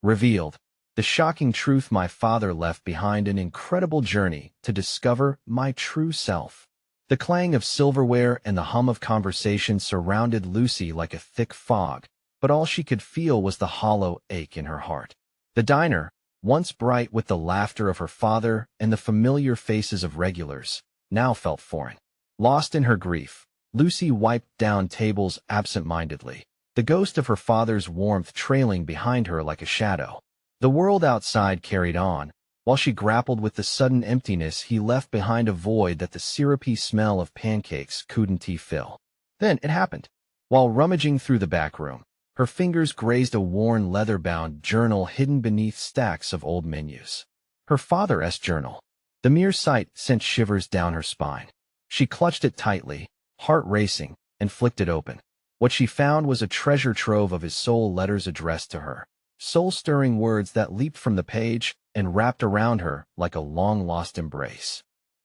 Revealed. The shocking truth: my father left behind an incredible journey to discover my true self. The clang of silverware and the hum of conversation surrounded Lucy like a thick fog, but all she could feel was the hollow ache in her heart. The diner, once bright with the laughter of her father and the familiar faces of regulars, now felt foreign. Lost in her grief, Lucy wiped down tables absent-mindedly, the ghost of her father's warmth trailing behind her like a shadow. The world outside carried on, while she grappled with the sudden emptiness he left behind, a void that the syrupy smell of pancakes couldn't fill. Then it happened. While rummaging through the back room, her fingers grazed a worn leather-bound journal hidden beneath stacks of old menus. Her father's journal. The mere sight sent shivers down her spine. She clutched it tightly, heart racing, and flicked it open. What she found was a treasure trove of his soul letters addressed to her, soul-stirring words that leaped from the page and wrapped around her like a long-lost embrace.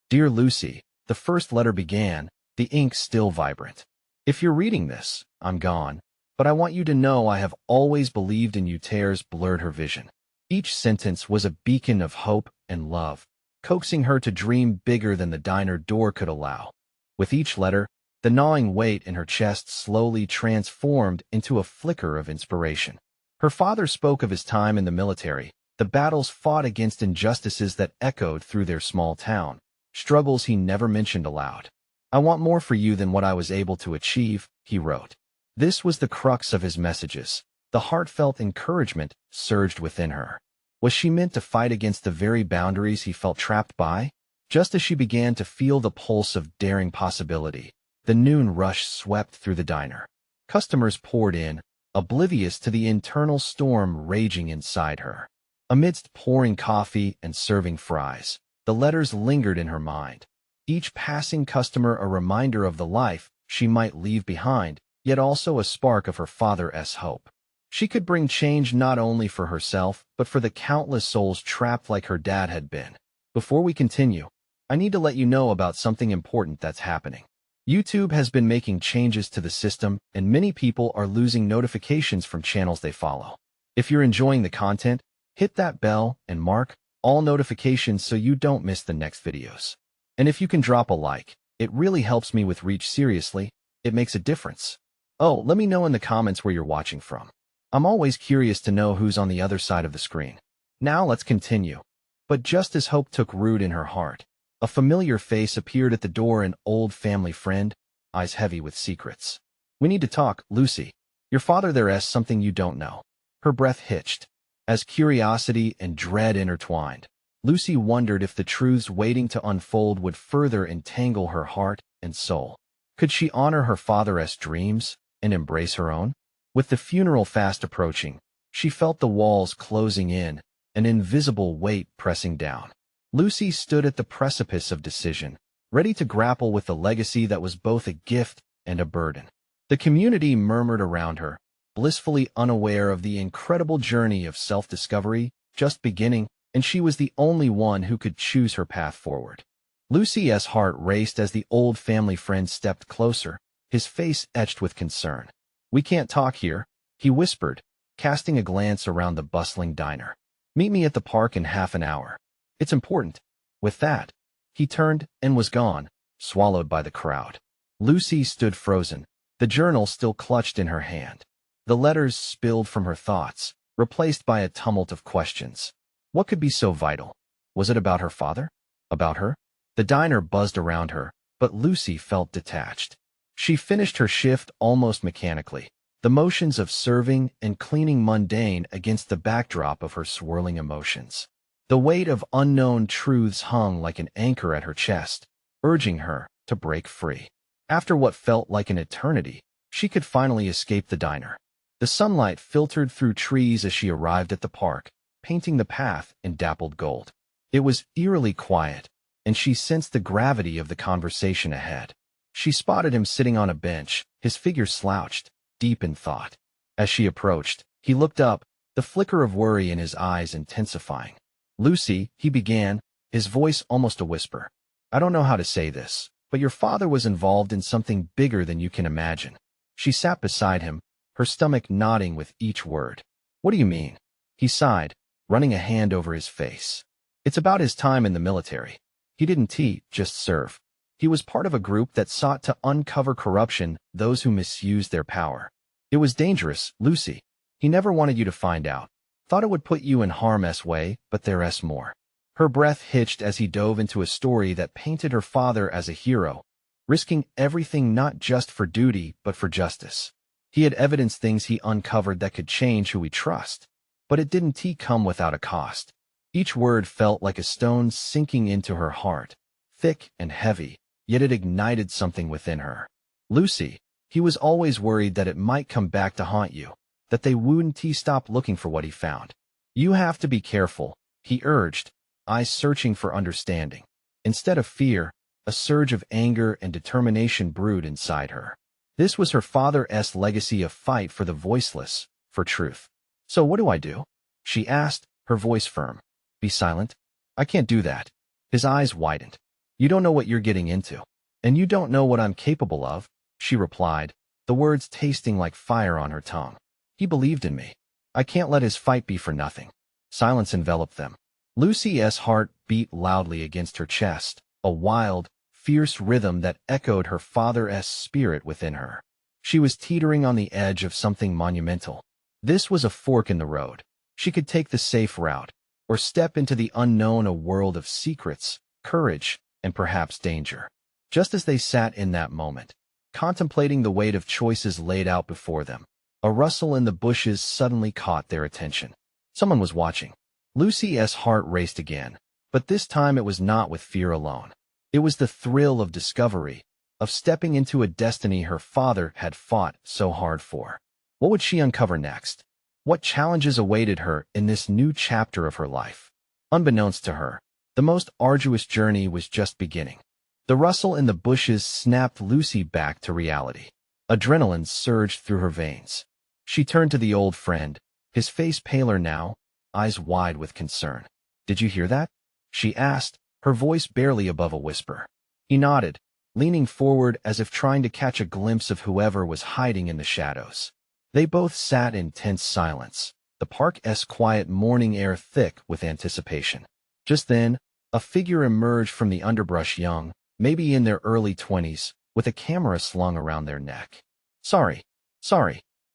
Dear Lucy, the first letter began, the ink still vibrant. If you're reading this, I'm gone, but I want you to know I have always believed in you. Tears blurred her vision. Each sentence was a beacon of hope and love, coaxing her to dream bigger than the diner door could allow. With each letter, the gnawing weight in her chest slowly transformed into a flicker of inspiration. Her father spoke of his time in the military, the battles fought against injustices that echoed through their small town, struggles he never mentioned aloud. I want more for you than what I was able to achieve, he wrote. This was the crux of his messages. The heartfelt encouragement surged within her. Was she meant to fight against the very boundaries he felt trapped by? Just as she began to feel the pulse of daring possibility, the noon rush swept through the diner. Customers poured in, oblivious to the internal storm raging inside her. Amidst pouring coffee and serving fries, the letters lingered in her mind. Each passing customer a reminder of the life she might leave behind, yet also a spark of her father's hope. She could bring change not only for herself, but for the countless souls trapped like her dad had been. Before we continue, I need to let you know about something important that's happening. YouTube has been making changes to the system, and many people are losing notifications from channels they follow. If you're enjoying the content, hit that bell and mark all notifications so you don't miss the next videos. And if you can drop a like, it really helps me with reach. Seriously, it makes a difference. Oh, let me know in the comments where you're watching from. I'm always curious to know who's on the other side of the screen. Now let's continue. But just as hope took root in her heart, a familiar face appeared at the door, an old family friend, eyes heavy with secrets. We need to talk, Lucy. Your father there's something you don't know. Her breath hitched. As curiosity and dread intertwined, Lucy wondered if the truths waiting to unfold would further entangle her heart and soul. Could she honor her father's dreams and embrace her own? With the funeral fast approaching, she felt the walls closing in, an invisible weight pressing down. Lucy stood at the precipice of decision, ready to grapple with the legacy that was both a gift and a burden. The community murmured around her, blissfully unaware of the incredible journey of self-discovery just beginning, and she was the only one who could choose her path forward. Lucy's heart raced as the old family friend stepped closer, his face etched with concern. We can't talk here, he whispered, casting a glance around the bustling diner. Meet me at the park in half an hour. It's important. With that, he turned and was gone, swallowed by the crowd. Lucy stood frozen, the journal still clutched in her hand. The letters spilled from her thoughts, replaced by a tumult of questions. What could be so vital? Was it about her father? About her? The diner buzzed around her, but Lucy felt detached. She finished her shift almost mechanically, the motions of serving and cleaning mundane against the backdrop of her swirling emotions. The weight of unknown truths hung like an anchor at her chest, urging her to break free. After what felt like an eternity, she could finally escape the diner. The sunlight filtered through trees as she arrived at the park, painting the path in dappled gold. It was eerily quiet, and she sensed the gravity of the conversation ahead. She spotted him sitting on a bench, his figure slouched, deep in thought. As she approached, he looked up, the flicker of worry in his eyes intensifying. Lucy, he began, his voice almost a whisper. I don't know how to say this, but your father was involved in something bigger than you can imagine. She sat beside him, her stomach nodding with each word. What do you mean? He sighed, running a hand over his face. It's about his time in the military. He didn't just serve. He was part of a group that sought to uncover corruption, those who misused their power. It was dangerous, Lucy. He never wanted you to find out. Thought it would put you in harm's way, but there's more. Her breath hitched as he dove into a story that painted her father as a hero, risking everything not just for duty but for justice. He had evidenced things he uncovered that could change who we trust. But it didn't come without a cost. Each word felt like a stone sinking into her heart, thick and heavy, yet it ignited something within her. Lucy, he was always worried that it might come back to haunt you, that they wouldn't stop looking for what he found. You have to be careful, he urged, eyes searching for understanding. Instead of fear, a surge of anger and determination brewed inside her. This was her father's legacy of fight for the voiceless, for truth. So what do I do? She asked, her voice firm. Be silent? I can't do that. His eyes widened. You don't know what you're getting into. And you don't know what I'm capable of, she replied, the words tasting like fire on her tongue. He believed in me. I can't let his fight be for nothing. Silence enveloped them. Lucy's heart beat loudly against her chest, a wild, fierce rhythm that echoed her father's spirit within her. She was teetering on the edge of something monumental. This was a fork in the road. She could take the safe route, or step into the unknown, a world of secrets, courage, and perhaps danger. Just as they sat in that moment, contemplating the weight of choices laid out before them, a rustle in the bushes suddenly caught their attention. Someone was watching. Lucy's heart raced again, but this time it was not with fear alone. It was the thrill of discovery, of stepping into a destiny her father had fought so hard for. What would she uncover next? What challenges awaited her in this new chapter of her life? Unbeknownst to her, the most arduous journey was just beginning. The rustle in the bushes snapped Lucy back to reality. Adrenaline surged through her veins. She turned to the old friend, his face paler now, eyes wide with concern. Did you hear that? She asked, her voice barely above a whisper. He nodded, leaning forward as if trying to catch a glimpse of whoever was hiding in the shadows. They both sat in tense silence, the park's quiet morning air thick with anticipation. Just then, a figure emerged from the underbrush, young, maybe in their early 20s, with a camera slung around their neck. Sorry,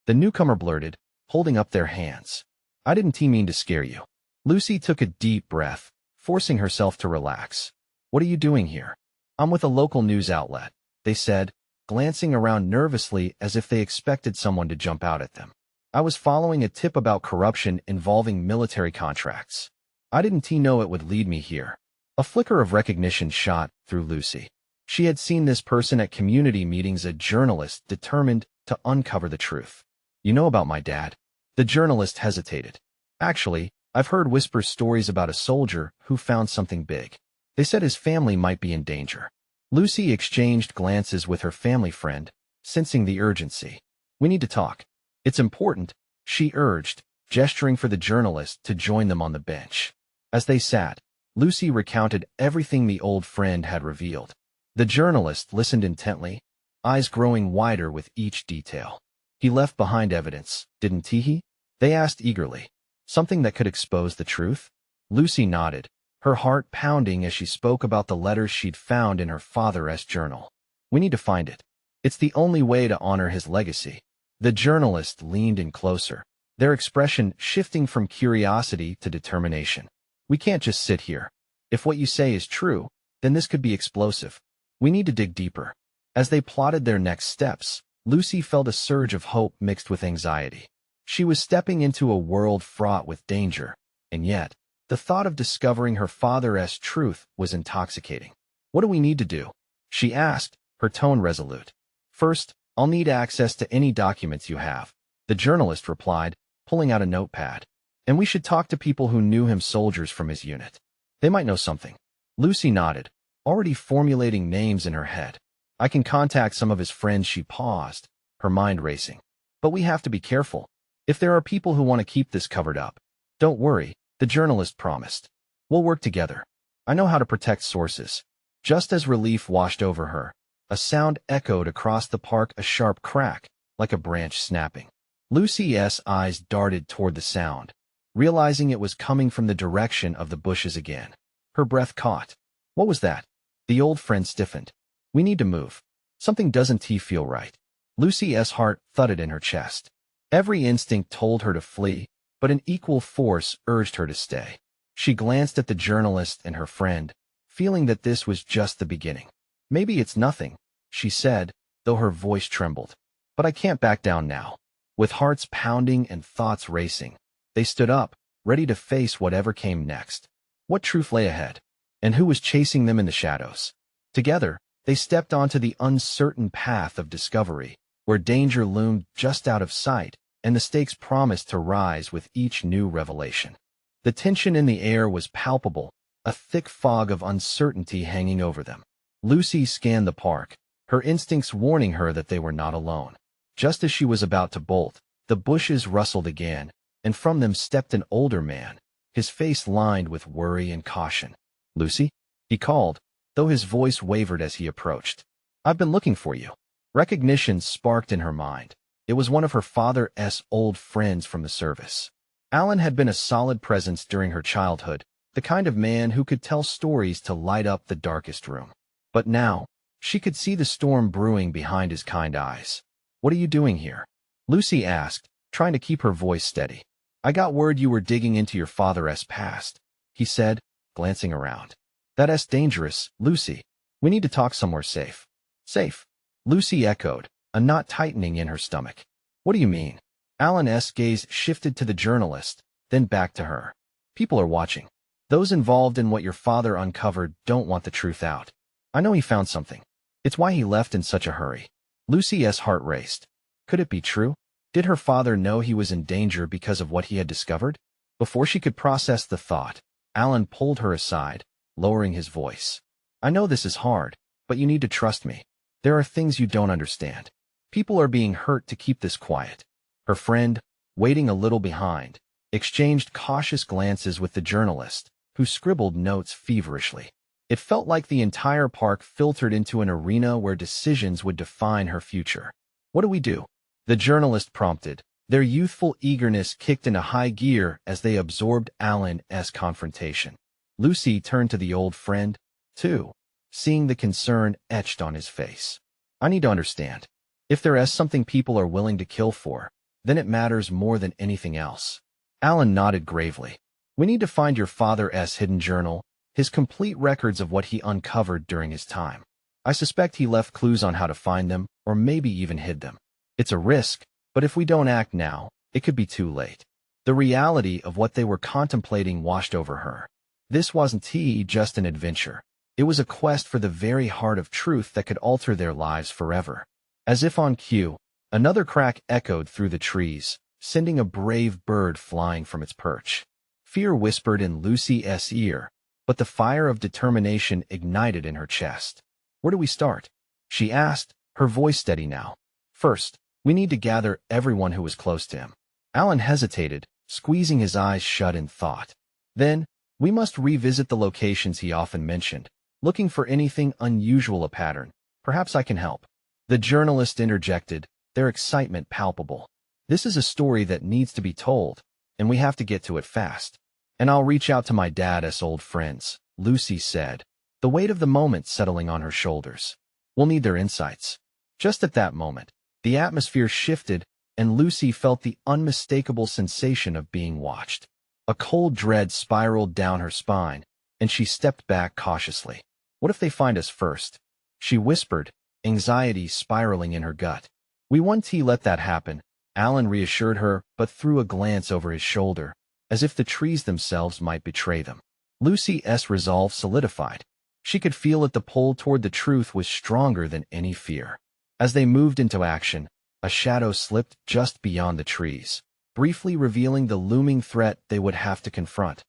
the newcomer blurted, holding up their hands. I didn't mean to scare you. Lucy took a deep breath, forcing herself to relax. What are you doing here? I'm with a local news outlet, they said, glancing around nervously as if they expected someone to jump out at them. I was following a tip about corruption involving military contracts. I didn't know it would lead me here. A flicker of recognition shot through Lucy. She had seen this person at community meetings, a journalist determined to uncover the truth. You know about my dad? The journalist hesitated. Actually, I've heard whisper stories about a soldier who found something big. They said his family might be in danger. Lucy exchanged glances with her family friend, sensing the urgency. We need to talk. It's important, she urged, gesturing for the journalist to join them on the bench. As they sat, Lucy recounted everything the old friend had revealed. The journalist listened intently, eyes growing wider with each detail. He left behind evidence, didn't he? They asked eagerly. Something that could expose the truth? Lucy nodded, her heart pounding as she spoke about the letters she'd found in her father's journal. We need to find it. It's the only way to honor his legacy. The journalist leaned in closer, their expression shifting from curiosity to determination. We can't just sit here. If what you say is true, then this could be explosive. We need to dig deeper. As they plotted their next steps, Lucy felt a surge of hope mixed with anxiety. She was stepping into a world fraught with danger, and yet, the thought of discovering her father's truth was intoxicating. What do we need to do? She asked, her tone resolute. First, I'll need access to any documents you have, the journalist replied, pulling out a notepad. And we should talk to people who knew him, soldiers from his unit. They might know something. Lucy nodded, already formulating names in her head. I can contact some of his friends. She paused, her mind racing. But we have to be careful. If there are people who want to keep this covered up, don't worry, the journalist promised. We'll work together. I know how to protect sources. Just as relief washed over her, a sound echoed across the park, a sharp crack, like a branch snapping. Lucy's eyes darted toward the sound. realizing it was coming from the direction of the bushes again. Her breath caught. What was that? The old friend stiffened. We need to move. Something doesn't feel right. Lucy's heart thudded in her chest. Every instinct told her to flee, but an equal force urged her to stay. She glanced at the journalist and her friend, feeling that this was just the beginning. Maybe it's nothing, she said, though her voice trembled. But I can't back down now. With hearts pounding and thoughts racing, they stood up, ready to face whatever came next. What truth lay ahead? And who was chasing them in the shadows? Together, they stepped onto the uncertain path of discovery, where danger loomed just out of sight, and the stakes promised to rise with each new revelation. The tension in the air was palpable, a thick fog of uncertainty hanging over them. Lucy scanned the park, her instincts warning her that they were not alone. Just as she was about to bolt, the bushes rustled again, and from them stepped an older man, his face lined with worry and caution. "Lucy?" he called, though his voice wavered as he approached. "I've been looking for you." Recognition sparked in her mind. It was one of her father's old friends from the service. Alan had been a solid presence during her childhood, the kind of man who could tell stories to light up the darkest room. But now, she could see the storm brewing behind his kind eyes. "What are you doing here?" Lucy asked, trying to keep her voice steady. "I got word you were digging into your father's past," he said, glancing around. "That's dangerous, Lucy. We need to talk somewhere safe." "Safe?" Lucy echoed, a knot tightening in her stomach. "What do you mean?" Alan's gaze shifted to the journalist, then back to her. "People are watching. Those involved in what your father uncovered don't want the truth out. I know he found something. It's why he left in such a hurry." Lucy's heart raced. Could it be true? Did her father know he was in danger because of what he had discovered? Before she could process the thought, Alan pulled her aside, lowering his voice. "I know this is hard, but you need to trust me. There are things you don't understand. People are being hurt to keep this quiet." Her friend, waiting a little behind, exchanged cautious glances with the journalist, who scribbled notes feverishly. It felt like the entire park filtered into an arena where decisions would define her future. "What do we do?" the journalist prompted. Their youthful eagerness kicked into high gear as they absorbed Alan's confrontation. Lucy turned to the old friend, too, seeing the concern etched on his face. "I need to understand. If there is something people are willing to kill for, then it matters more than anything else." Alan nodded gravely. "We need to find your father's hidden journal, his complete records of what he uncovered during his time. I suspect he left clues on how to find them, or maybe even hid them. It's a risk, but if we don't act now, it could be too late." The reality of what they were contemplating washed over her. This wasn't just an adventure. It was a quest for the very heart of truth that could alter their lives forever. As if on cue, another crack echoed through the trees, sending a brave bird flying from its perch. Fear whispered in Lucy's ear, but the fire of determination ignited in her chest. "Where do we start?" she asked, her voice steady now. "First, we need to gather everyone who was close to him." Alan hesitated, squeezing his eyes shut in thought. "Then, we must revisit the locations he often mentioned, looking for anything unusual a pattern. Perhaps I can help." The journalist interjected, their excitement palpable. "This is a story that needs to be told, and we have to get to it fast." "And I'll reach out to my dad's old friends," Lucy said, the weight of the moment settling on her shoulders. "We'll need their insights." Just at that moment, the atmosphere shifted, and Lucy felt the unmistakable sensation of being watched. A cold dread spiraled down her spine, and she stepped back cautiously. "What if they find us first?" she whispered, anxiety spiraling in her gut. "We won't let that happen," Alan reassured her, but threw a glance over his shoulder, as if the trees themselves might betray them. Lucy's resolve solidified. She could feel that the pull toward the truth was stronger than any fear. As they moved into action, a shadow slipped just beyond the trees, briefly revealing the looming threat they would have to confront.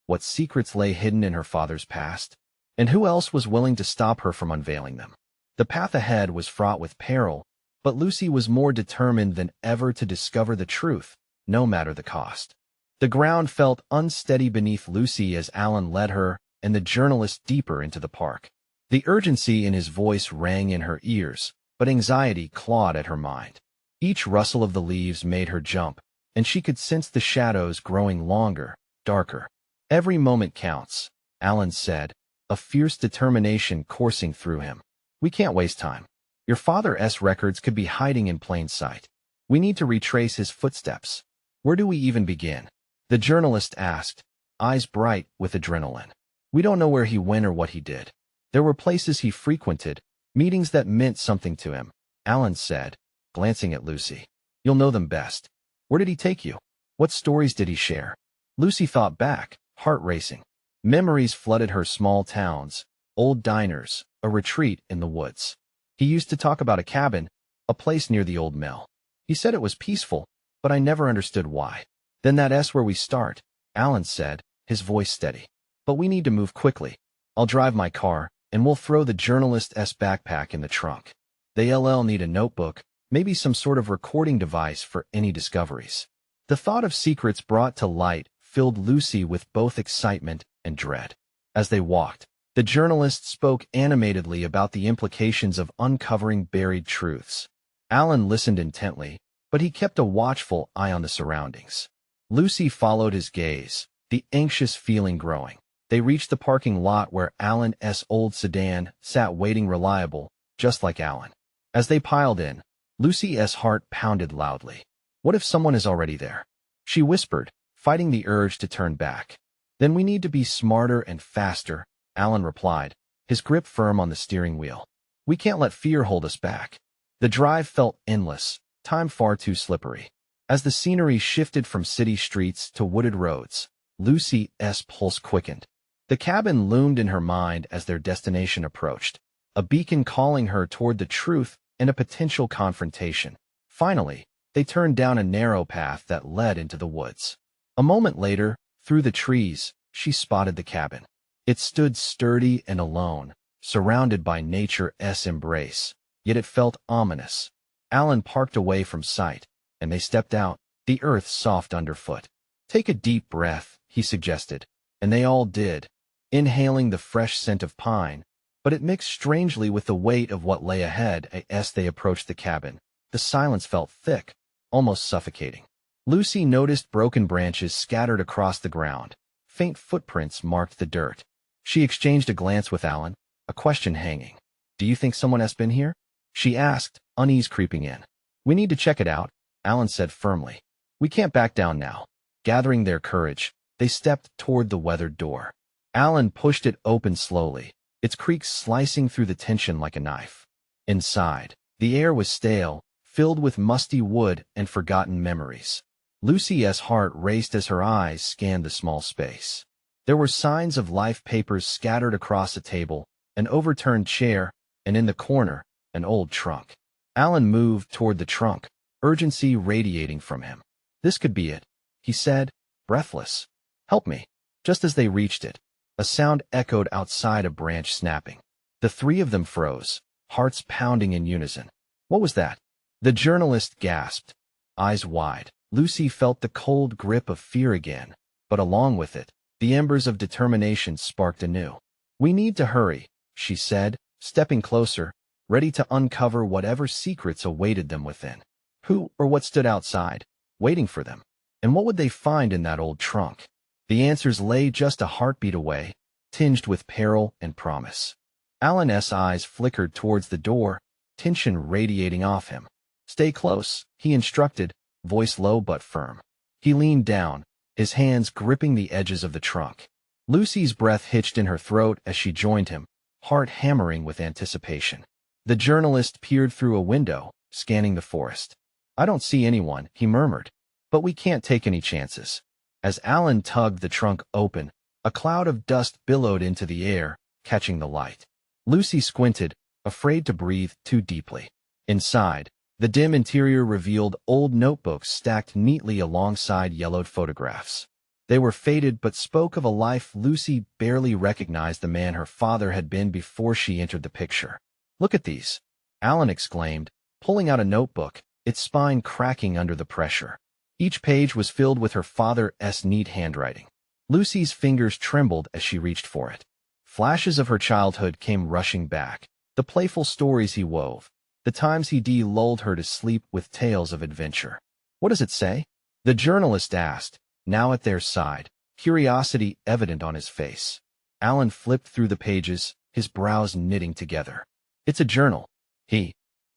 What secrets lay hidden in her father's past? And who else was willing to stop her from unveiling them? The path ahead was fraught with peril, but Lucy was more determined than ever to discover the truth, no matter the cost. The ground felt unsteady beneath Lucy as Alan led her and the journalist deeper into the park. The urgency in his voice rang in her ears, but anxiety clawed at her mind. Each rustle of the leaves made her jump, and she could sense the shadows growing longer, darker. "Every moment counts," Alan said, a fierce determination coursing through him. "We can't waste time. Your father's records could be hiding in plain sight. We need to retrace his footsteps. Where do we even begin?" The journalist asked, eyes bright with adrenaline. "We don't know where he went or what he did. There were places he frequented, meetings that meant something to him," Alan said, glancing at Lucy. "You'll know them best. Where did he take you? What stories did he share?" Lucy thought back, heart racing. Memories flooded her: small towns, old diners, a retreat in the woods. "He used to talk about a cabin, a place near the old mill. He said it was peaceful, but I never understood why." "Then that's where we start," Alan said, his voice steady. "But we need to move quickly. I'll drive my car, and we'll throw the journalist's backpack in the trunk. They'll need a notebook, maybe some sort of recording device for any discoveries." The thought of secrets brought to light filled Lucy with both excitement and dread. As they walked, the journalist spoke animatedly about the implications of uncovering buried truths. Alan listened intently, but he kept a watchful eye on the surroundings. Lucy followed his gaze, the anxious feeling growing. They reached the parking lot where Alan's old sedan sat waiting, reliable, just like Alan. As they piled in, Lucy's heart pounded loudly. What if someone is already there? She whispered, fighting the urge to turn back. "Then we need to be smarter and faster," Alan replied, his grip firm on the steering wheel. "We can't let fear hold us back." The drive felt endless, time far too slippery. As the scenery shifted from city streets to wooded roads, Lucy's pulse quickened. The cabin loomed in her mind as their destination approached, a beacon calling her toward the truth and a potential confrontation. Finally, they turned down a narrow path that led into the woods. A moment later, through the trees, she spotted the cabin. It stood sturdy and alone, surrounded by nature's embrace, yet it felt ominous. Alan parked away from sight, and they stepped out, the earth soft underfoot. "Take a deep breath," he suggested, and they all did, inhaling the fresh scent of pine, but it mixed strangely with the weight of what lay ahead. As they approached the cabin, the silence felt thick, almost suffocating. Lucy noticed broken branches scattered across the ground. Faint footprints marked the dirt. She exchanged a glance with Alan, a question hanging. "Do you think someone has been here?" she asked, unease creeping in. "We need to check it out," Alan said firmly. "We can't back down now." Gathering their courage, they stepped toward the weathered door. Alan pushed it open slowly, its creaks slicing through the tension like a knife. Inside, the air was stale, filled with musty wood and forgotten memories. Lucy's heart raced as her eyes scanned the small space. There were signs of life: papers scattered across a table, an overturned chair, and in the corner, an old trunk. Alan moved toward the trunk, urgency radiating from him. "This could be it," he said, breathless. "Help me." Just as they reached it, a sound echoed outside, a branch snapping. The three of them froze, hearts pounding in unison. "What was that?" The journalist gasped, eyes wide. Lucy felt the cold grip of fear again, but along with it, the embers of determination sparked anew. "We need to hurry," she said, stepping closer, ready to uncover whatever secrets awaited them within. Who or what stood outside, waiting for them? And what would they find in that old trunk? The answers lay just a heartbeat away, tinged with peril and promise. Alan's eyes flickered towards the door, tension radiating off him. "Stay close," he instructed, voice low but firm. He leaned down, his hands gripping the edges of the trunk. Lucy's breath hitched in her throat as she joined him, heart hammering with anticipation. The journalist peered through a window, scanning the forest. "I don't see anyone," he murmured, "but we can't take any chances." As Alan tugged the trunk open, a cloud of dust billowed into the air, catching the light. Lucy squinted, afraid to breathe too deeply. Inside, the dim interior revealed old notebooks stacked neatly alongside yellowed photographs. They were faded but spoke of a life Lucy barely recognized the man her father had been before she entered the picture. "Look at these," Alan exclaimed, pulling out a notebook, its spine cracking under the pressure. Each page was filled with her father's neat handwriting. Lucy's fingers trembled as she reached for it. Flashes of her childhood came rushing back, the playful stories he wove, the times he lulled her to sleep with tales of adventure. "What does it say?" The journalist asked, now at their side, curiosity evident on his face. Alan flipped through the pages, his brows knitting together. It's a journal. He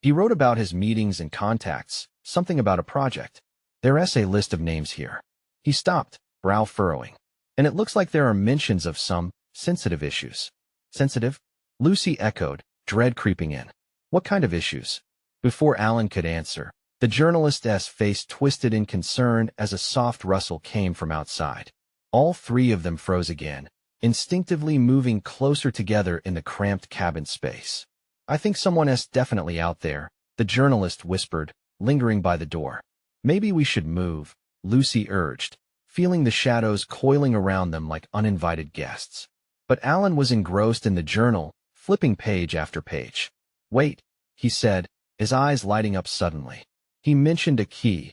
wrote about his meetings and contacts, something about a project. There's a list of names here. He stopped, brow furrowing. And it looks like there are mentions of some sensitive issues. Sensitive? Lucy echoed, dread creeping in. What kind of issues? Before Alan could answer, the journalist's face twisted in concern as a soft rustle came from outside. All three of them froze again, instinctively moving closer together in the cramped cabin space. I think someone's definitely out there, the journalist whispered, lingering by the door. Maybe we should move, Lucy urged, feeling the shadows coiling around them like uninvited guests. But Alan was engrossed in the journal, flipping page after page. Wait, he said, his eyes lighting up suddenly. He mentioned a key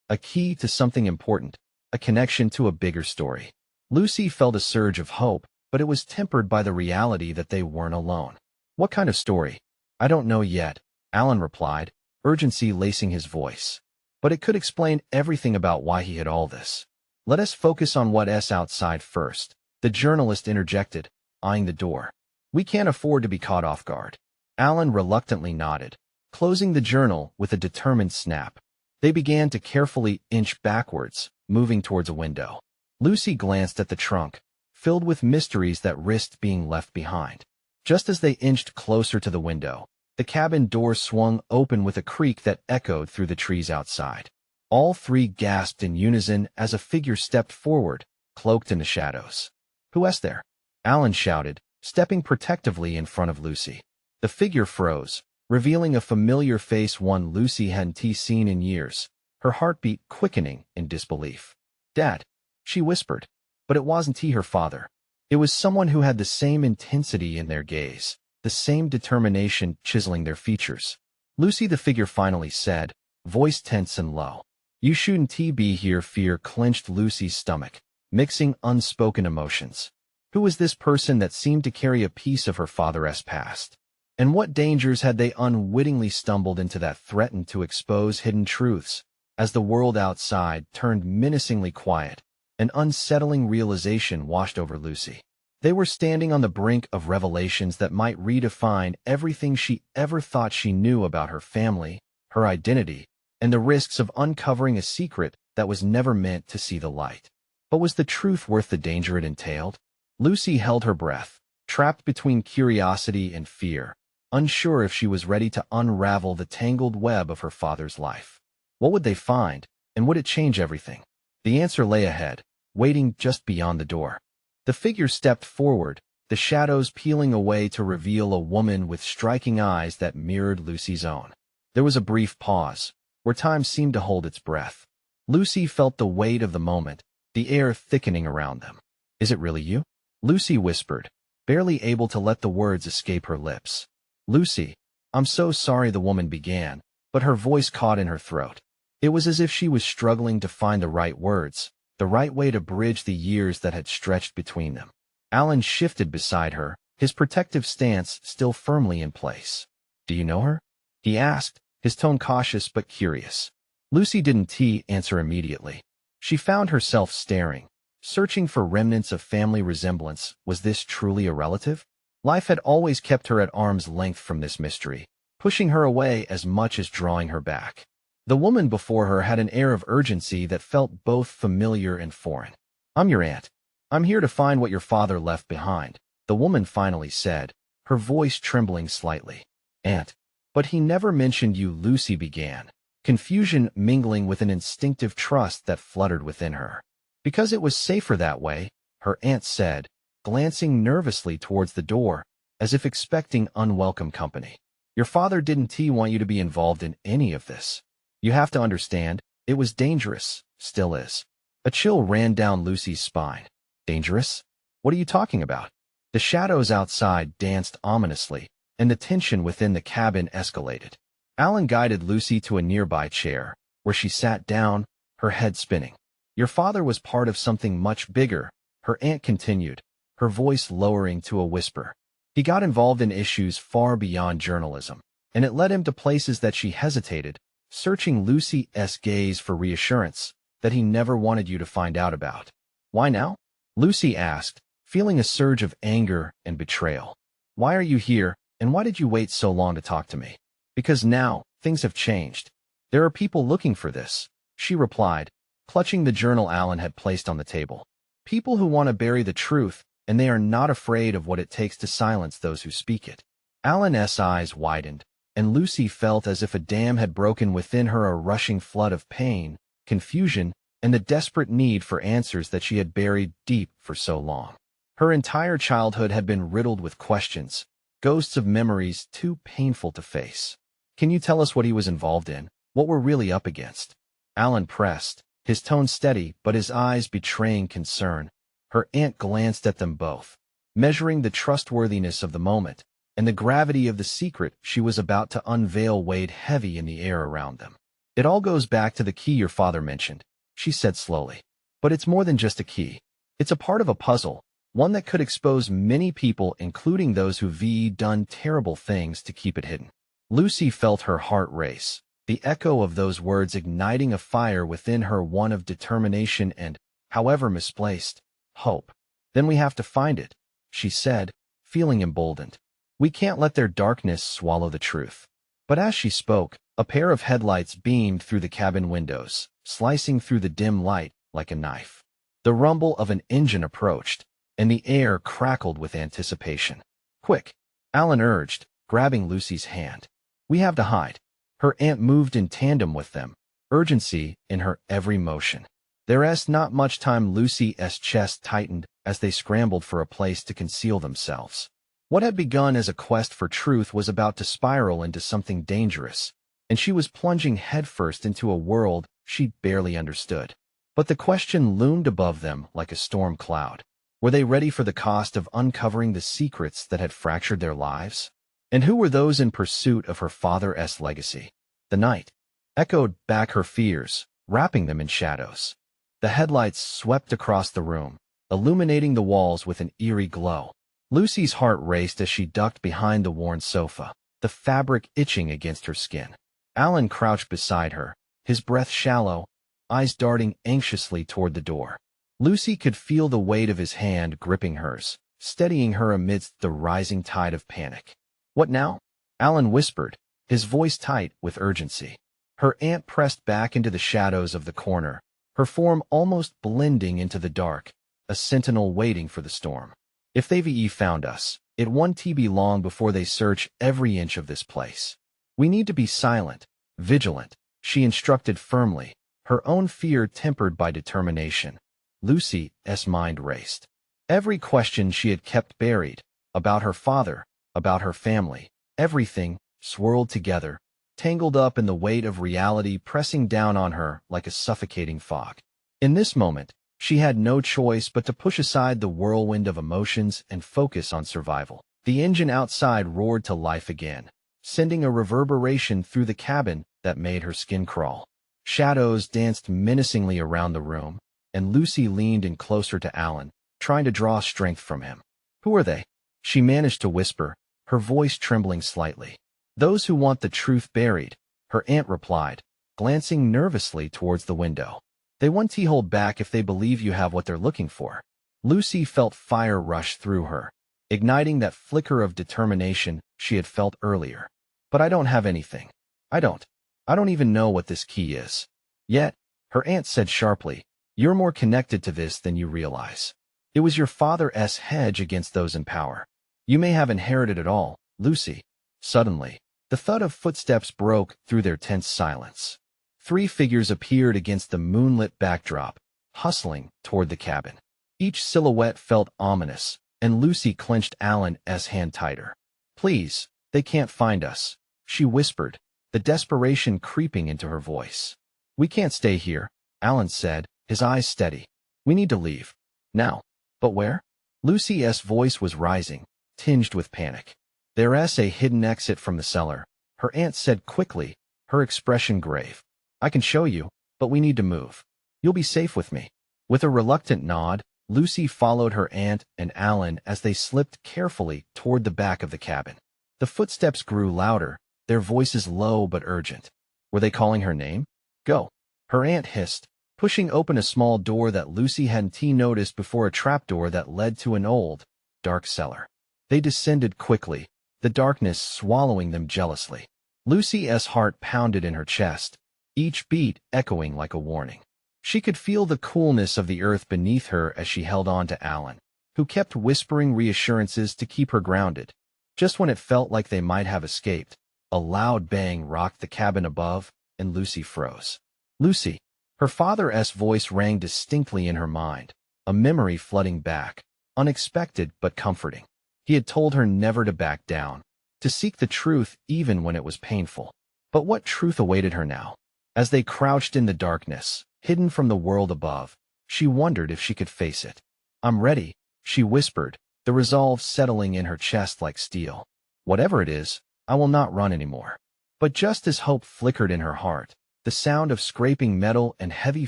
to something important, a connection to a bigger story. Lucy felt a surge of hope, but it was tempered by the reality that they weren't alone. What kind of story? I don't know yet, Alan replied, urgency lacing his voice. But it could explain everything about why he had all this. Let us focus on what's outside first, the journalist interjected, eyeing the door. We can't afford to be caught off guard. Alan reluctantly nodded, closing the journal with a determined snap. They began to carefully inch backwards, moving towards a window. Lucy glanced at the trunk, filled with mysteries that risked being left behind. Just as they inched closer to the window, the cabin door swung open with a creak that echoed through the trees outside. All three gasped in unison as a figure stepped forward, cloaked in the shadows. Who's there? Alan shouted, stepping protectively in front of Lucy. The figure froze, revealing a familiar face one Lucy hadn't seen in years, her heartbeat quickening in disbelief. Dad, she whispered. But it wasn't her father. It was someone who had the same intensity in their gaze, the same determination chiseling their features. Lucy, the figure finally said, voice tense and low. You shouldn't be here. Fear clenched Lucy's stomach, mixing unspoken emotions. Who was this person that seemed to carry a piece of her father's past? And what dangers had they unwittingly stumbled into that threatened to expose hidden truths? As the world outside turned menacingly quiet, an unsettling realization washed over Lucy. They were standing on the brink of revelations that might redefine everything she ever thought she knew about her family, her identity, and the risks of uncovering a secret that was never meant to see the light. But was the truth worth the danger it entailed? Lucy held her breath, trapped between curiosity and fear, unsure if she was ready to unravel the tangled web of her father's life. What would they find, and would it change everything? The answer lay ahead, waiting just beyond the door. The figure stepped forward, the shadows peeling away to reveal a woman with striking eyes that mirrored Lucy's own. There was a brief pause, where time seemed to hold its breath. Lucy felt the weight of the moment, the air thickening around them. Is it really you? Lucy whispered, barely able to let the words escape her lips. Lucy, I'm so sorry, the woman began, but her voice caught in her throat. It was as if she was struggling to find the right words, the right way to bridge the years that had stretched between them. Alan shifted beside her, his protective stance still firmly in place. Do you know her? He asked, his tone cautious but curious. Lucy didn't answer immediately. She found herself staring, searching for remnants of family resemblance. Was this truly a relative? Life had always kept her at arm's length from this mystery, pushing her away as much as drawing her back. The woman before her had an air of urgency that felt both familiar and foreign. I'm your aunt. I'm here to find what your father left behind, the woman finally said, her voice trembling slightly. Aunt. But he never mentioned you, Lucy began, confusion mingling with an instinctive trust that fluttered within her. Because it was safer that way, her aunt said, glancing nervously towards the door, as if expecting unwelcome company. Your father didn't want you to be involved in any of this. You have to understand, it was dangerous, still is. A chill ran down Lucy's spine. Dangerous? What are you talking about? The shadows outside danced ominously, and the tension within the cabin escalated. Alan guided Lucy to a nearby chair, where she sat down, her head spinning. Your father was part of something much bigger, her aunt continued, her voice lowering to a whisper. He got involved in issues far beyond journalism, and it led him to places that she hesitated, searching Lucy's gaze for reassurance, that he never wanted you to find out about. Why now? Lucy asked, feeling a surge of anger and betrayal. Why are you here, and why did you wait so long to talk to me? Because now, things have changed. There are people looking for this, she replied, clutching the journal Alan had placed on the table. People who want to bury the truth, and they are not afraid of what it takes to silence those who speak it. Alan's eyes widened, and Lucy felt as if a dam had broken within her, a rushing flood of pain, confusion, and the desperate need for answers that she had buried deep for so long. Her entire childhood had been riddled with questions, ghosts of memories too painful to face. Can you tell us what he was involved in, what we're really up against? Alan pressed, his tone steady but his eyes betraying concern. Her aunt glanced at them both, measuring the trustworthiness of the moment, and the gravity of the secret she was about to unveil weighed heavy in the air around them. It all goes back to the key your father mentioned, she said slowly. But it's more than just a key. It's a part of a puzzle, one that could expose many people, including those who've done terrible things to keep it hidden. Lucy felt her heart race, the echo of those words igniting a fire within her, one of determination and, however misplaced, hope. Then we have to find it, she said, feeling emboldened. We can't let their darkness swallow the truth. But as she spoke, a pair of headlights beamed through the cabin windows, slicing through the dim light like a knife. The rumble of an engine approached, and the air crackled with anticipation. Quick, Alan urged, grabbing Lucy's hand. We have to hide. Her aunt moved in tandem with them, urgency in her every motion. There's not much time. Lucy's chest tightened as they scrambled for a place to conceal themselves. What had begun as a quest for truth was about to spiral into something dangerous, and she was plunging headfirst into a world she barely understood. But the question loomed above them like a storm cloud. Were they ready for the cost of uncovering the secrets that had fractured their lives? And who were those in pursuit of her father's legacy? The night echoed back her fears, wrapping them in shadows. The headlights swept across the room, illuminating the walls with an eerie glow. Lucy's heart raced as she ducked behind the worn sofa, the fabric itching against her skin. Alan crouched beside her, his breath shallow, eyes darting anxiously toward the door. Lucy could feel the weight of his hand gripping hers, steadying her amidst the rising tide of panic. What now? Alan whispered, his voice tight with urgency. Her aunt pressed back into the shadows of the corner, her form almost blending into the dark, a sentinel waiting for the storm. If they've found us, it won't be long before they search every inch of this place. We need to be silent, vigilant, she instructed firmly, her own fear tempered by determination. Lucy's mind raced. Every question she had kept buried, about her father, about her family, everything swirled together, tangled up in the weight of reality pressing down on her like a suffocating fog. In this moment, she had no choice but to push aside the whirlwind of emotions and focus on survival. The engine outside roared to life again, sending a reverberation through the cabin that made her skin crawl. Shadows danced menacingly around the room, and Lucy leaned in closer to Alan, trying to draw strength from him. Who are they? She managed to whisper, her voice trembling slightly. Those who want the truth buried, her aunt replied, glancing nervously towards the window. They won't hold back if they believe you have what they're looking for. Lucy felt fire rush through her, igniting that flicker of determination she had felt earlier. But I don't have anything. I don't even know what this key is. Yet, her aunt said sharply, you're more connected to this than you realize. It was your father's hedge against those in power. You may have inherited it all, Lucy. Suddenly, the thud of footsteps broke through their tense silence. 3 figures appeared against the moonlit backdrop, hustling toward the cabin. Each silhouette felt ominous, and Lucy clenched Alan's hand tighter. Please, they can't find us, she whispered, the desperation creeping into her voice. We can't stay here, Alan said, his eyes steady. We need to leave. Now. But where? Lucy's voice was rising, tinged with panic. There's a hidden exit from the cellar, her aunt said quickly, her expression grave. I can show you, but we need to move. You'll be safe with me. With a reluctant nod, Lucy followed her aunt and Alan as they slipped carefully toward the back of the cabin. The footsteps grew louder, their voices low but urgent. Were they calling her name? Go, her aunt hissed, pushing open a small door that Lucy hadn't noticed before, a trapdoor that led to an old, dark cellar. They descended quickly, the darkness swallowing them jealously. Lucy's heart pounded in her chest, each beat echoing like a warning. She could feel the coolness of the earth beneath her as she held on to Alan, who kept whispering reassurances to keep her grounded. Just when it felt like they might have escaped, a loud bang rocked the cabin above, and Lucy froze. Lucy! Her father's voice rang distinctly in her mind, a memory flooding back, unexpected but comforting. He had told her never to back down, to seek the truth even when it was painful. But what truth awaited her now? As they crouched in the darkness, hidden from the world above, she wondered if she could face it. "I'm ready," she whispered, the resolve settling in her chest like steel. "Whatever it is, I will not run anymore." But just as hope flickered in her heart, the sound of scraping metal and heavy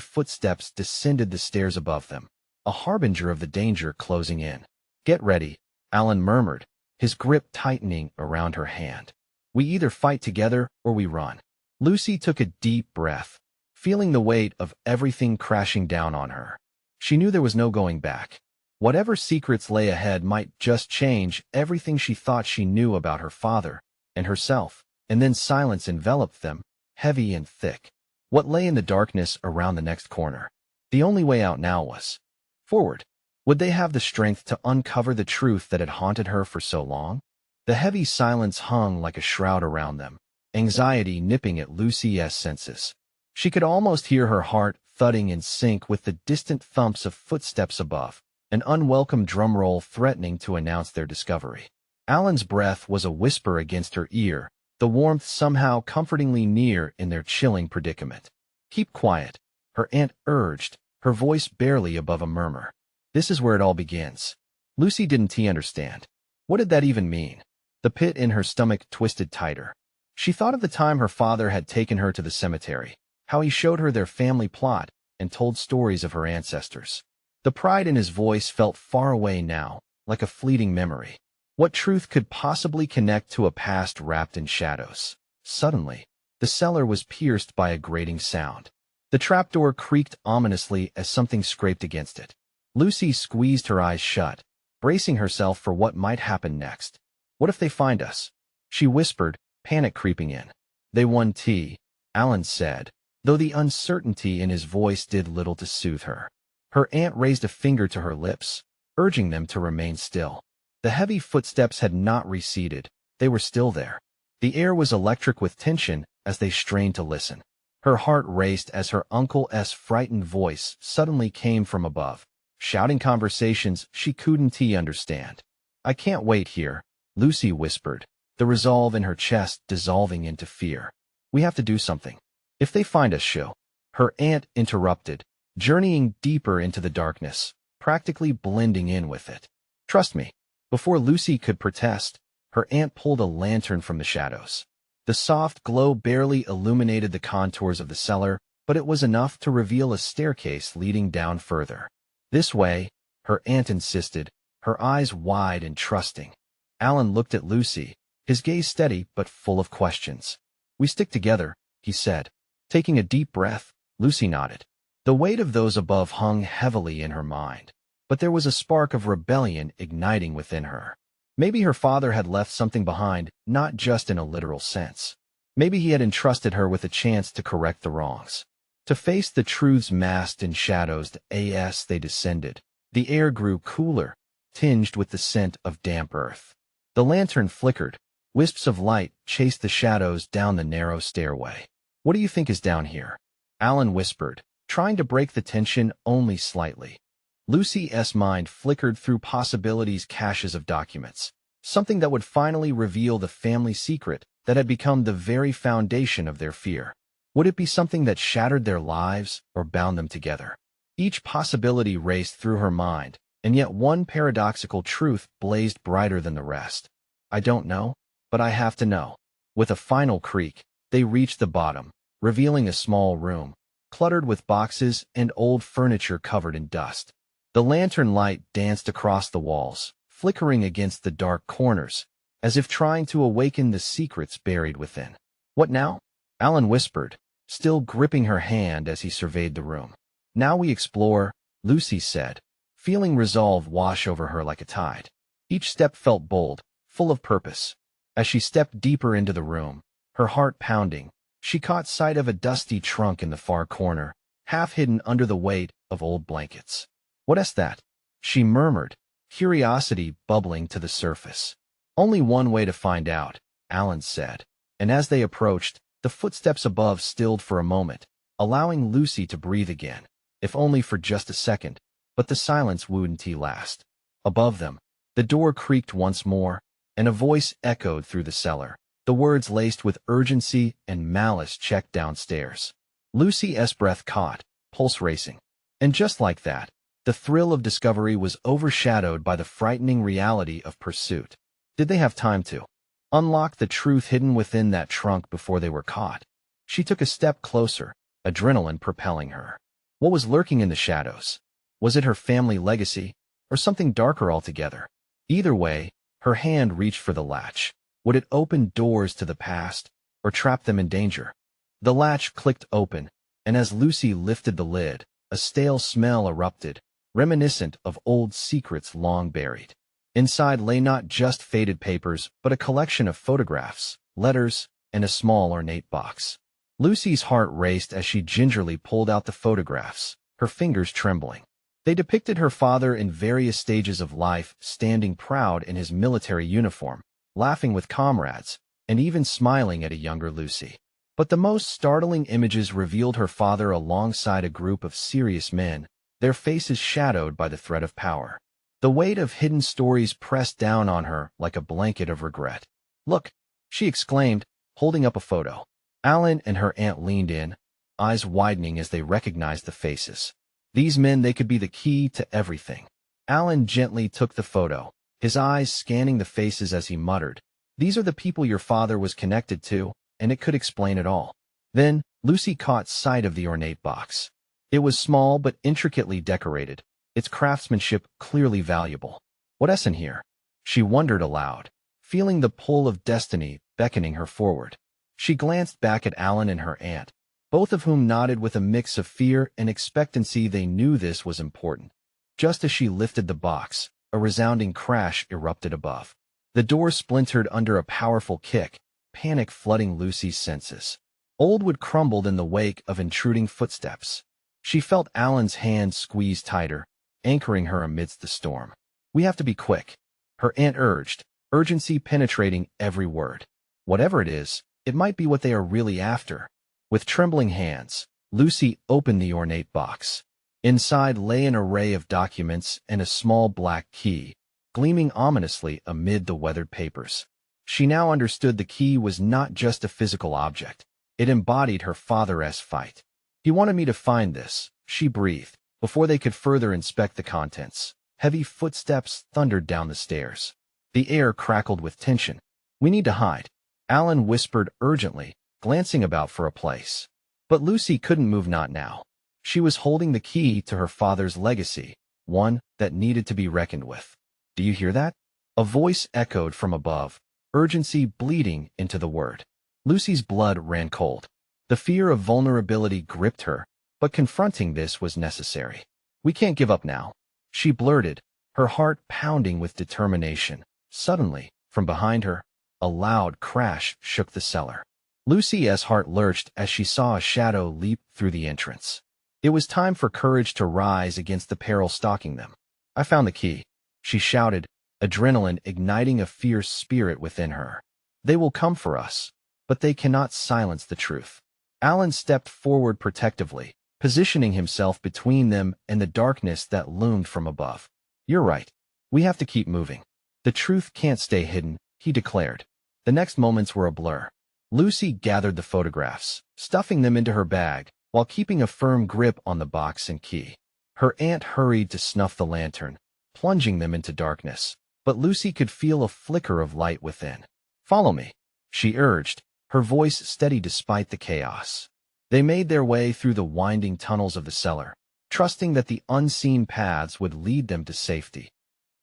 footsteps descended the stairs above them, a harbinger of the danger closing in. "Get ready," Alan murmured, his grip tightening around her hand. "We either fight together or we run." Lucy took a deep breath, feeling the weight of everything crashing down on her. She knew there was no going back. Whatever secrets lay ahead might just change everything she thought she knew about her father and herself, and then silence enveloped them, heavy and thick. What lay in the darkness around the next corner? The only way out now was forward. Would they have the strength to uncover the truth that had haunted her for so long? The heavy silence hung like a shroud around them, anxiety nipping at Lucy's senses. She could almost hear her heart thudding in sync with the distant thumps of footsteps above, an unwelcome drumroll threatening to announce their discovery. Alan's breath was a whisper against her ear, the warmth somehow comfortingly near in their chilling predicament. "Keep quiet," her aunt urged, her voice barely above a murmur. "This is where it all begins." Lucy didn't understand. What did that even mean? The pit in her stomach twisted tighter. She thought of the time her father had taken her to the cemetery, how he showed her their family plot and told stories of her ancestors. The pride in his voice felt far away now, like a fleeting memory. What truth could possibly connect to a past wrapped in shadows? Suddenly, the cellar was pierced by a grating sound. The trapdoor creaked ominously as something scraped against it. Lucy squeezed her eyes shut, bracing herself for what might happen next. "What if they find us?" she whispered, panic creeping in. "They won tea," Alan said, though the uncertainty in his voice did little to soothe her. Her aunt raised a finger to her lips, urging them to remain still. The heavy footsteps had not receded. They were still there. The air was electric with tension as they strained to listen. Her heart raced as her uncle's frightened voice suddenly came from above, shouting conversations she couldn't understand. "I can't wait here," Lucy whispered, the resolve in her chest dissolving into fear. "We have to do something. If they find us, she'll—" Her aunt interrupted, journeying deeper into the darkness, practically blending in with it. "Trust me." Before Lucy could protest, her aunt pulled a lantern from the shadows. The soft glow barely illuminated the contours of the cellar, but it was enough to reveal a staircase leading down further. "This way," her aunt insisted, her eyes wide and trusting. Alan looked at Lucy, his gaze steady but full of questions. "We stick together," he said. Taking a deep breath, Lucy nodded. The weight of those above hung heavily in her mind, but there was a spark of rebellion igniting within her. Maybe her father had left something behind, not just in a literal sense. Maybe he had entrusted her with a chance to correct the wrongs. To face the truths masked in shadows as they descended, the air grew cooler, tinged with the scent of damp earth. The lantern flickered. Wisps of light chased the shadows down the narrow stairway. "What do you think is down here?" Alan whispered, trying to break the tension only slightly. Lucy's mind flickered through possibilities, caches of documents, something that would finally reveal the family secret that had become the very foundation of their fear. Would it be something that shattered their lives or bound them together? Each possibility raced through her mind, and yet one paradoxical truth blazed brighter than the rest. "I don't know, but I have to know." With a final creak, they reached the bottom, revealing a small room, cluttered with boxes and old furniture covered in dust. The lantern light danced across the walls, flickering against the dark corners, as if trying to awaken the secrets buried within. "What now?" Alan whispered, still gripping her hand as he surveyed the room. Now we explore, Lucy said, feeling resolve wash over her like a tide. Each step felt bold, full of purpose. As she stepped deeper into the room, her heart pounding, she caught sight of a dusty trunk in the far corner, half hidden under the weight of old blankets. "What's that?" she murmured, curiosity bubbling to the surface. "Only one way to find out," Alan said, and as they approached, the footsteps above stilled for a moment, allowing Lucy to breathe again, if only for just a second, but the silence wouldn't last. Above them, the door creaked once more, and a voice echoed through the cellar, the words laced with urgency and malice checked downstairs. Lucy's breath caught, pulse racing. And just like that, the thrill of discovery was overshadowed by the frightening reality of pursuit. Did they have time to unlock the truth hidden within that trunk before they were caught? She took a step closer, adrenaline propelling her. What was lurking in the shadows? Was it her family legacy, or something darker altogether? Either way, her hand reached for the latch. Would it open doors to the past, or trap them in danger? The latch clicked open, and as Lucy lifted the lid, a stale smell erupted, reminiscent of old secrets long buried. Inside lay not just faded papers, but a collection of photographs, letters, and a small ornate box. Lucy's heart raced as she gingerly pulled out the photographs, her fingers trembling. They depicted her father in various stages of life, standing proud in his military uniform, laughing with comrades, and even smiling at a younger Lucy. But the most startling images revealed her father alongside a group of serious men, their faces shadowed by the threat of power. The weight of hidden stories pressed down on her like a blanket of regret. "Look," she exclaimed, holding up a photo. Alan and her aunt leaned in, eyes widening as they recognized the faces. These men, they could be the key to everything. Alan gently took the photo, his eyes scanning the faces as he muttered, "These are the people your father was connected to, and it could explain it all." Then, Lucy caught sight of the ornate box. It was small but intricately decorated, its craftsmanship clearly valuable. "What's in here?" she wondered aloud, feeling the pull of destiny beckoning her forward. She glanced back at Alan and her aunt, both of whom nodded with a mix of fear and expectancy. They knew this was important. Just as she lifted the box, a resounding crash erupted above. The door splintered under a powerful kick, panic flooding Lucy's senses. Old wood crumbled in the wake of intruding footsteps. She felt Alan's hand squeeze tighter, anchoring her amidst the storm. "We have to be quick," her aunt urged, urgency penetrating every word. "Whatever it is, it might be what they are really after." With trembling hands, Lucy opened the ornate box. Inside lay an array of documents and a small black key, gleaming ominously amid the weathered papers. She now understood the key was not just a physical object. It embodied her father's fight. "He wanted me to find this," she breathed, before they could further inspect the contents. Heavy footsteps thundered down the stairs. The air crackled with tension. "We need to hide," Alan whispered urgently, glancing about for a place. But Lucy couldn't move, not now. She was holding the key to her father's legacy, one that needed to be reckoned with. "Do you hear that?" A voice echoed from above, urgency bleeding into the word. Lucy's blood ran cold. The fear of vulnerability gripped her, but confronting this was necessary. "We can't give up now," she blurted, her heart pounding with determination. Suddenly, from behind her, a loud crash shook the cellar. Lucy's heart lurched as she saw a shadow leap through the entrance. It was time for courage to rise against the peril stalking them. "I found the key," she shouted, adrenaline igniting a fierce spirit within her. "They will come for us, but they cannot silence the truth." Alan stepped forward protectively, positioning himself between them and the darkness that loomed from above. "You're right. We have to keep moving. The truth can't stay hidden," he declared. The next moments were a blur. Lucy gathered the photographs, stuffing them into her bag, while keeping a firm grip on the box and key. Her aunt hurried to snuff the lantern, plunging them into darkness, but Lucy could feel a flicker of light within. "Follow me," she urged, her voice steady despite the chaos. They made their way through the winding tunnels of the cellar, trusting that the unseen paths would lead them to safety.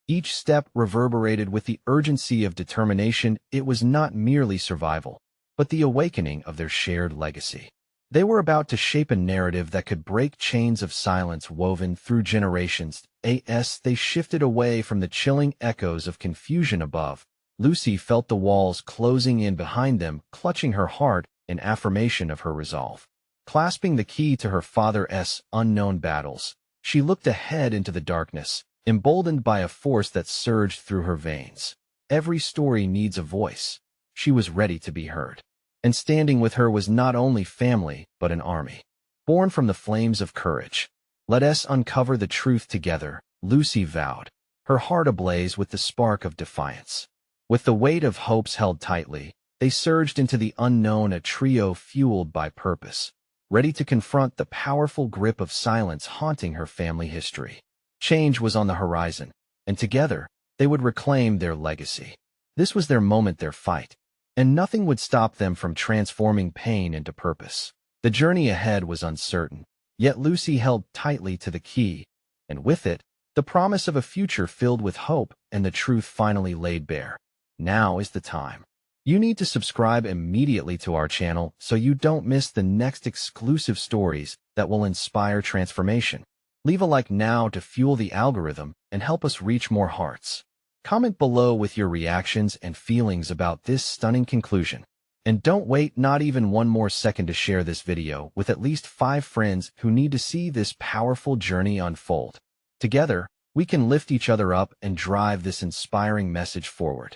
Each step reverberated with the urgency of determination. It was not merely survival, but the awakening of their shared legacy. They were about to shape a narrative that could break chains of silence woven through generations. As they shifted away from the chilling echoes of confusion above, Lucy felt the walls closing in behind them, clutching her heart in affirmation of her resolve. Clasping the key to her father's unknown battles, she looked ahead into the darkness, emboldened by a force that surged through her veins. Every story needs a voice. She was ready to be heard. And standing with her was not only family, but an army. Born from the flames of courage. Let us uncover the truth together, Lucy vowed, her heart ablaze with the spark of defiance. With the weight of hopes held tightly, they surged into the unknown, a trio fueled by purpose, ready to confront the powerful grip of silence haunting her family history. Change was on the horizon, and together, they would reclaim their legacy. This was their moment, their fight, and nothing would stop them from transforming pain into purpose. The journey ahead was uncertain, yet Lucy held tightly to the key, and with it, the promise of a future filled with hope and the truth finally laid bare. Now is the time. You need to subscribe immediately to our channel so you don't miss the next exclusive stories that will inspire transformation. Leave a like now to fuel the algorithm and help us reach more hearts. Comment below with your reactions and feelings about this stunning conclusion. And don't wait not even one more second to share this video with at least 5 friends who need to see this powerful journey unfold. Together, we can lift each other up and drive this inspiring message forward.